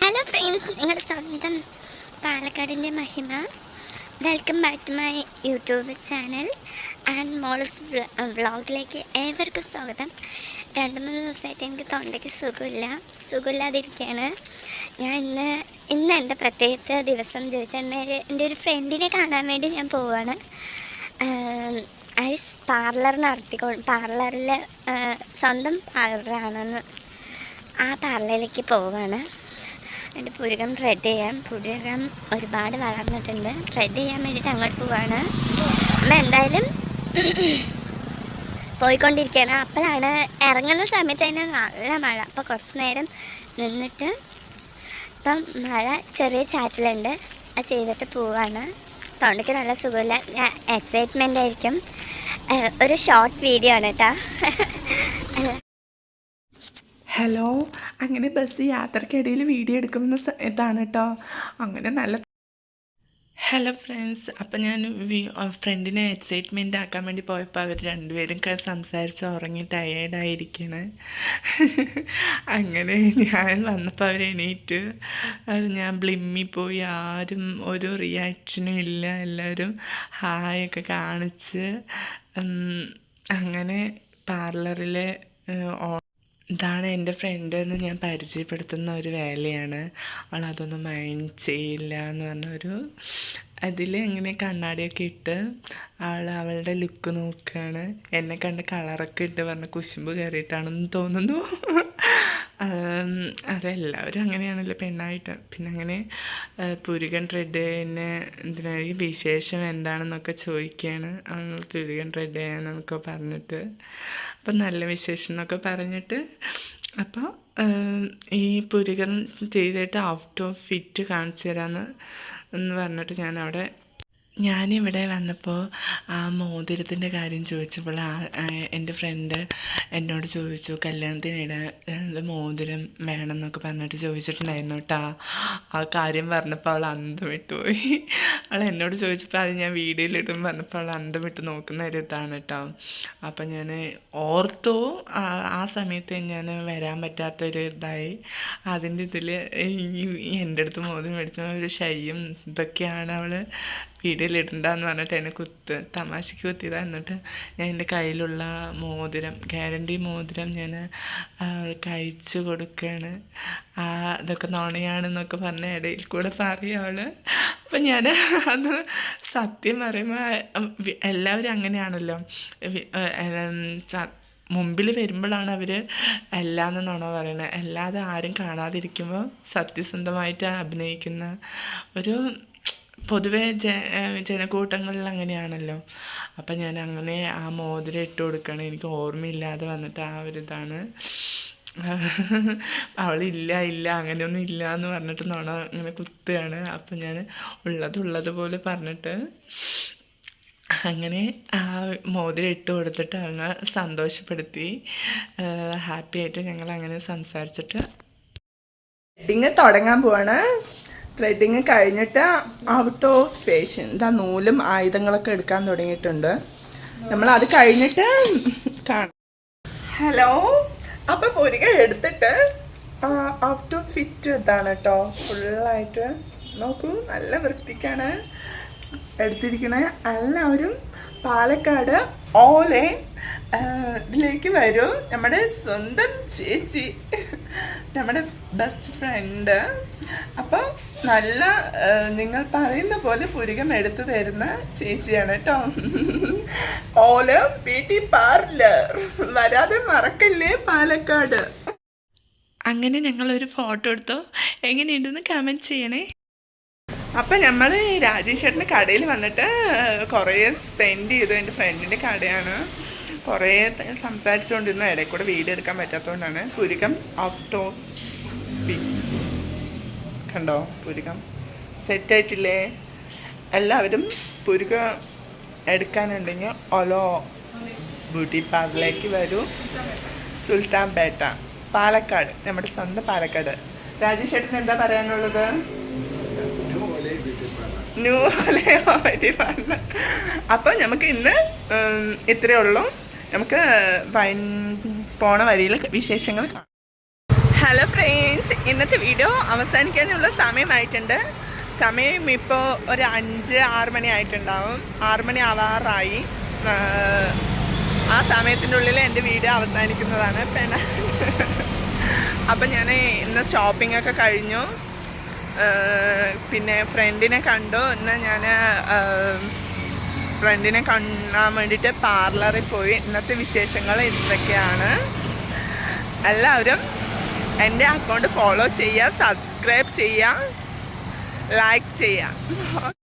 Hello friends, നിങ്ങളുടെ സ്വന്തം പാലക്കാടിൻ്റെ മഹിമ. Welcome back to my YouTube channel and മോൾസ് വ്ളോഗിലേക്ക് ഏവർക്കും സ്വാഗതം. 2-3 ദിവസമായിട്ട് എനിക്ക് തൊണ്ടയ്ക്ക് സുഖമില്ലാതിരിക്കുകയാണ്. ഞാൻ ഇന്ന് എൻ്റെ പ്രത്യേകത്തെ ദിവസം ചോദിച്ചാൽ എൻ്റെ ഒരു ഫ്രണ്ടിനെ കാണാൻ വേണ്ടി ഞാൻ പോവുകയാണ്. ഐസ് പാർലറിൽ സ്വന്തം പാർലറാണെന്ന് ആ പാർലറിലേക്ക് പോവുകയാണ്. എൻ്റെ പുരുകം ത്രെഡ് ചെയ്യാൻ ഒരുപാട് വളർന്നിട്ടുണ്ട്. ത്രെഡ് ചെയ്യാൻ വേണ്ടിയിട്ട് അങ്ങോട്ട് പോവാണ്. അപ്പം എന്തായാലും പോയിക്കൊണ്ടിരിക്കുകയാണ്. അപ്പോഴാണ് ഇറങ്ങുന്ന സമയത്ത് തന്നെ നല്ല മഴ. അപ്പോൾ കുറച്ച് നേരം നിന്നിട്ട് ഇപ്പം മഴ ചെറിയ ചാറ്റലുണ്ട്. അത് ചെയ്തിട്ട് പോവാണ്. തൊണ്ടയ്ക്ക് നല്ല സുഖമില്ല. എക്സൈറ്റ്മെൻ്റ് ആയിരിക്കും. ഒരു ഷോർട്ട് വീഡിയോ ആണ് കേട്ടോ. ഹലോ, അങ്ങനെ ബസ് യാത്രക്കിടയിൽ വീഡിയോ എടുക്കുന്ന ഇതാണ് കേട്ടോ. അങ്ങനെ നല്ല ഹലോ ഫ്രണ്ട്സ്. അപ്പം ഞാൻ ഫ്രണ്ടിനെ എക്സൈറ്റ്മെൻ്റ് ആക്കാൻ വേണ്ടി പോയപ്പോൾ അവർ രണ്ടുപേരും സംസാരിച്ച് ഉറങ്ങി ടയേർഡായിരിക്കുകയാണ്. അങ്ങനെ ഞാൻ വന്നപ്പോൾ അവർ എണീറ്റ്. ഞാൻ ബ്ലിമ്മി പോയി. ആരും ഒരു റിയാക്ഷനും ഇല്ല. എല്ലാവരും ഹായൊക്കെ കാണിച്ച് അങ്ങനെ പാർലറിലെ ഇതാണ് എൻ്റെ ഫ്രണ്ട് എന്ന് ഞാൻ പരിചയപ്പെടുത്തുന്ന ഒരു വേലയാണ്. അവൾ അതൊന്നും മൈൻഡ് ചെയ്യില്ല എന്ന് പറഞ്ഞൊരു അതിൽ ഇങ്ങനെ കണ്ണാടിയൊക്കെ ഇട്ട് അവളുടെ ലുക്ക് നോക്കുകയാണ്. എന്നെ കണ്ട് കളറൊക്കെ ഇട്ട് പറഞ്ഞ കുശുമ്പ് കയറിയിട്ടാണെന്ന് തോന്നുന്നു. അതെല്ലാവരും അങ്ങനെയാണല്ലോ പെണ്ണായിട്ട്. പിന്നെ അങ്ങനെ പുരുകൻ ത്രെഡ് എന്നെ ഈ വിശേഷം എന്താണെന്നൊക്കെ ചോദിക്കുകയാണ്. പുരുകൻ ത്രെഡ് ചെയ്യാന്നൊക്കെ പറഞ്ഞിട്ട് അപ്പം നല്ല വിശേഷം എന്നൊക്കെ പറഞ്ഞിട്ട് അപ്പോൾ ഈ പുരുകൻ ചെയ്തിട്ട് ഔട്ട് ഓഫ് ഫിറ്റ് കാണിച്ചു തരാമെന്ന് പറഞ്ഞിട്ട് ഞാനിവിടെ വന്നപ്പോൾ ആ മോതിരത്തിൻ്റെ കാര്യം ചോദിച്ചപ്പോൾ എൻ്റെ ഫ്രണ്ട് എന്നോട് ചോദിച്ചു, കല്യാണത്തിനിടെ മോതിരം വേണമെന്നൊക്കെ പറഞ്ഞിട്ട് ചോദിച്ചിട്ടുണ്ടായിരുന്നു കേട്ടോ. ആ കാര്യം പറഞ്ഞപ്പോൾ അവൾ അന്തം വിട്ടുപോയി. അവൾ എന്നോട് ചോദിച്ചപ്പോൾ അത് ഞാൻ വീഡിയോയിലിട്ടും പറഞ്ഞപ്പോൾ അവൾ അന്തം വിട്ട് നോക്കുന്ന ഒരു ഇതാണ് കേട്ടോ. അപ്പം ഞാൻ ഓർത്തു. ആ സമയത്ത് ഞാൻ വരാൻ പറ്റാത്തൊരു ഇതായി. അതിൻ്റെ ഇതിൽ എൻ്റെ അടുത്ത് മോതിരം മേടിച്ച ഒരു ശയ്യും ഇതൊക്കെയാണ് അവൾ വീഡിയോയിലിടണ്ടെന്ന് പറഞ്ഞിട്ട് എന്നെ തമാശയ്ക്ക് കുത്തിയതാണ്. എന്നിട്ട് ഞാൻ എൻ്റെ കയ്യിലുള്ള മോതിരം, ഗ്യാരണ്ടി മോതിരം ഞാൻ കഴിച്ചു കൊടുക്കുകയാണ്. ഇതൊക്കെ നുണയാണെന്നൊക്കെ പറഞ്ഞ ഇടയിൽ കൂടെ പറയും അവൾ. അപ്പം ഞാൻ അത് സത്യം പറയുമ്പോൾ എല്ലാവരും അങ്ങനെയാണല്ലോ. മുമ്പിൽ വരുമ്പോഴാണ് അവർ എല്ലാമെന്നാണോ പറയുന്നത്. അല്ലാതെ ആരും കാണാതിരിക്കുമ്പോൾ സത്യസന്ധമായിട്ട് അഭിനയിക്കുന്ന ഒരു പൊതുവെ ജനക്കൂട്ടങ്ങളിൽ അങ്ങനെയാണല്ലോ. അപ്പം ഞാൻ അങ്ങനെ ആ മോതിരം ഇട്ട് കൊടുക്കണം. എനിക്ക് ഓർമ്മയില്ലാതെ വന്നിട്ട് ആ ഒരു ഇതാണ്. അവളില്ല അങ്ങനെയൊന്നും ഇല്ല എന്ന് പറഞ്ഞിട്ട് അങ്ങനെ കുത്തുകയാണ്. അപ്പം ഞാൻ ഉള്ളതുപോലെ പറഞ്ഞിട്ട് അങ്ങനെ ആ മോതിരം ഇട്ട് കൊടുത്തിട്ട് അവനെ സന്തോഷപ്പെടുത്തി. ഹാപ്പി ആയിട്ട് ഞങ്ങൾ അങ്ങനെ സംസാരിച്ചിട്ട് വെഡിങ് തുടങ്ങാൻ പോവാണ്. ത്രെഡിങ് കഴിഞ്ഞിട്ട് ഔട്ട് ഓഫ് ഫാഷൻ നൂലും ആയുധങ്ങളൊക്കെ എടുക്കാൻ തുടങ്ങിയിട്ടുണ്ട്. നമ്മൾ അത് കഴിഞ്ഞിട്ട് കാണാം. ഹലോ, അപ്പം പൊരിക എടുത്തിട്ട് ഔട്ട് ഓഫ് ഫിറ്റ് ഇതാണ് കേട്ടോ. ഫുള്ളായിട്ട് നോക്കൂ, നല്ല വൃത്തിക്കാണ് എടുത്തിരിക്കണേ. എല്ലാവരും പാലക്കാട് ഓലെ ഇതിലേക്ക് വരും. നമ്മുടെ സ്വന്തം ചേച്ചി, നമ്മുടെ ബെസ്റ്റ് ഫ്രണ്ട്. അപ്പം നല്ല നിങ്ങൾ പറയുന്ന പോലെ പുരുകം എടുത്തു തരുന്ന ചേച്ചിയാണ് കേട്ടോ. ഓല ബ്യൂട്ടി പാർലർ വരാതെ മറക്കല്ലേ പാലക്കാട്. അങ്ങനെ ഞങ്ങളൊരു ഫോട്ടോ എടുത്തോ. എങ്ങനെയുണ്ടെന്ന് കമൻറ്റ് ചെയ്യണേ. അപ്പം നമ്മൾ രാജേഷ് ചേട്ടൻ്റെ കടയിൽ വന്നിട്ട് കുറേ സ്പെൻഡ് ചെയ്തു. എൻ്റെ ഫ്രണ്ടിൻ്റെ കടയാണ്. കുറേ സംസാരിച്ചുകൊണ്ടിരുന്ന ഇടയിൽ കൂടെ വീഡിയോ എടുക്കാൻ പറ്റാത്തതുകൊണ്ടാണ്. പുരുകം ഔട്ട് ഓഫ് കണ്ടോ, പുരുകം സെറ്റായിട്ടില്ലേ? എല്ലാവരും പുരുകം എടുക്കാനുണ്ടെങ്കിൽ ഒലോ ബ്യൂട്ടി പാർലറിലേക്ക് വരൂ. സുൽത്താൻ പേട്ട, പാലക്കാട്, നമ്മുടെ സ്വന്തം പാലക്കാട്. രാജേഷ് ചേട്ടന് എന്താ പറയാനുള്ളത്? New beauty parlour. അപ്പം നമുക്ക് ഇന്ന് ഇത്രയേ ഉള്ളൂ. നമുക്ക് പോണ വഴിയിൽ വിശേഷങ്ങൾ കാണാം. ഹലോ ഫ്രണ്ട്സ്, ഇന്നത്തെ വീഡിയോ അവസാനിക്കാനുള്ള സമയമായിട്ടുണ്ട്. സമയം ഇപ്പോൾ ഒരു 5-6 മണി ആയിട്ടുണ്ടാവും. 6 മണി ആവാറായി. ആ സമയത്തിൻ്റെ ഉള്ളിൽ എൻ്റെ വീഡിയോ അവസാനിക്കുന്നതാണ്. അപ്പം ഞാൻ ഇന്ന് ഷോപ്പിംഗ് ഒക്കെ കഴിഞ്ഞു. പിന്നെ ഫ്രണ്ടിനെ കണ്ടു. ഇന്ന് ഞാൻ ഫ്രണ്ടിനെ കാണാൻ വേണ്ടിയിട്ട് പാർലറിൽ പോയി. ഇന്നത്തെ വിശേഷങ്ങൾ ഇതൊക്കെയാണ്. എല്ലാവരും എൻ്റെ അക്കൗണ്ട് ഫോളോ ചെയ്യുക, സബ്സ്ക്രൈബ് ചെയ്യുക, ലൈക്ക് ചെയ്യുക.